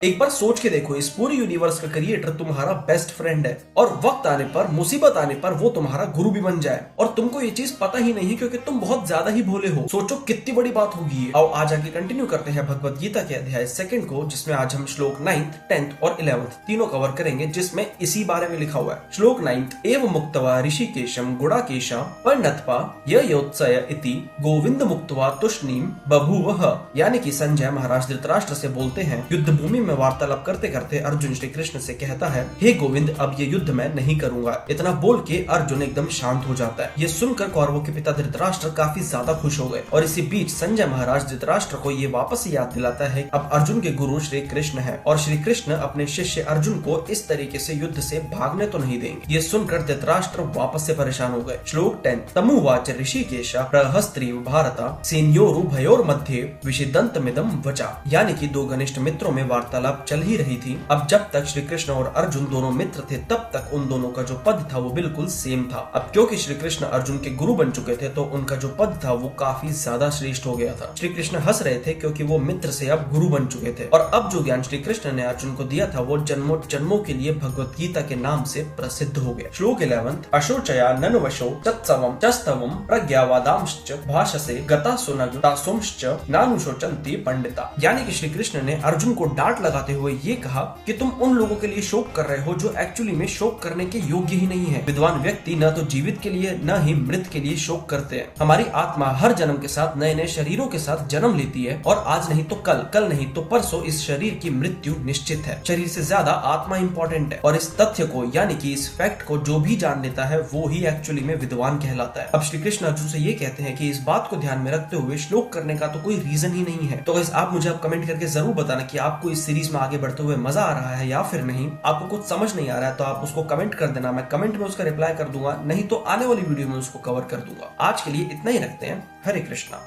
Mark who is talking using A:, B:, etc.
A: एक बार सोच के देखो, इस पूरी यूनिवर्स का क्रिएटर तुम्हारा बेस्ट फ्रेंड है और वक्त आने पर, मुसीबत आने पर वो तुम्हारा गुरु भी बन जाए और तुमको ये चीज पता ही नहीं क्योंकि तुम बहुत ज्यादा ही भोले हो। सोचो कितनी बड़ी बात होगी। आओ आज आगे कंटिन्यू करते हैं भगवत गीता के अध्याय 2 को, जिसमें आज हम श्लोक 9th, 10th और 11th तीनों कवर करेंगे, जिसमें इसी बारे में लिखा हुआ है। श्लोक 9th, एव मुक्तवा ऋषिकेशम गुड़ाकेशा परिणतपा योत्सय इति गोविंद मुक्तवा तुष्णीम बभूवः। यानी कि संजय महाराज धृतराष्ट्र से बोलते हैं, युद्ध भूमि में वार्तालाप करते करते अर्जुन श्री कृष्ण से कहता है, हे गोविंद, अब ये युद्ध मैं नहीं करूंगा। इतना बोल के अर्जुन एकदम शांत हो जाता है। ये सुनकर कौरवों के पिता धृतराष्ट्र काफी ज्यादा खुश हो गए और इसी बीच संजय महाराज धृतराष्ट्र को ये वापस याद दिलाता है अब अर्जुन के गुरु श्री कृष्ण है और श्री कृष्ण अपने शिष्य अर्जुन को इस तरीके से युद्ध से भागने तो नहीं देंगे। ये सुनकर धृतराष्ट्र वापस से परेशान हो गए। श्लोक 10, तमुवाच ऋषिकेश प्रहस्त्रीव भारता सेन्योरु भयोर मध्य विषिदंतमिदं वचा। यानी कि दो घनिष्ठ मित्रों में वार्तालाप चल ही रही थी। अब जब तक श्री कृष्ण और अर्जुन दोनों मित्र थे तब तक उन दोनों का जो पद था वो बिल्कुल सेम था। अब क्योंकि श्री कृष्ण अर्जुन के गुरु बन चुके थे तो उनका जो पद था वो काफी ज्यादा श्रेष्ठ हो गया था। श्री कृष्ण हंस रहे थे क्योंकि वो मित्र से अब गुरु बन चुके थे और अब जो ज्ञान श्री कृष्ण ने अर्जुन को दिया था वो जन्मों जन्मों के लिए भगवत गीता के नाम से प्रसिद्ध हो गया। श्लोक 11, अशोचया ननुवशो तत्सवम चस्तवम प्रज्ञावादांश्च भाषसे गता सुनग तासुंश्च नानुशोचन्ति पंडिता। यानी कि श्री कृष्ण ने अर्जुन को डांट लगाते हुए ये कहा कि तुम उन लोगों के लिए शोक कर रहे हो जो एक्चुअली में शोक करने के योग्य ही नहीं है। विद्वान व्यक्ति न तो जीवित के लिए न ही मृत के लिए शोक करते हैं। हमारी आत्मा हर जन्म के साथ नए नए शरीरों के साथ जन्म लेती है और आज नहीं तो कल, कल नहीं तो परसों इस शरीर की मृत्यु निश्चित है। शरीर से ज्यादा आत्मा इंपॉर्टेंट है और इस तथ्य को यानी कि इस फैक्ट को जो भी जान लेता है वो ही एक्चुअली में विद्वान कहलाता है। अब श्री कृष्ण अर्जुन से ये कहते हैं कि इस बात को ध्यान में रखते हुए श्लोक करने का तो कोई रीजन ही नहीं है। तो गाइस आप मुझे अब कमेंट करके जरूर बताना कि आपको इस सीरीज में आगे बढ़ते हुए मजा आ रहा है या फिर नहीं। आपको कुछ समझ नहीं आ रहा है तो आप उसको कमेंट कर देना, मैं कमेंट में उसका रिप्लाई कर दूंगा, नहीं तो आने वाली वीडियो में उसको कवर कर दूंगा। आज के लिए इतना ही रखते हैं। हरे कृष्णा।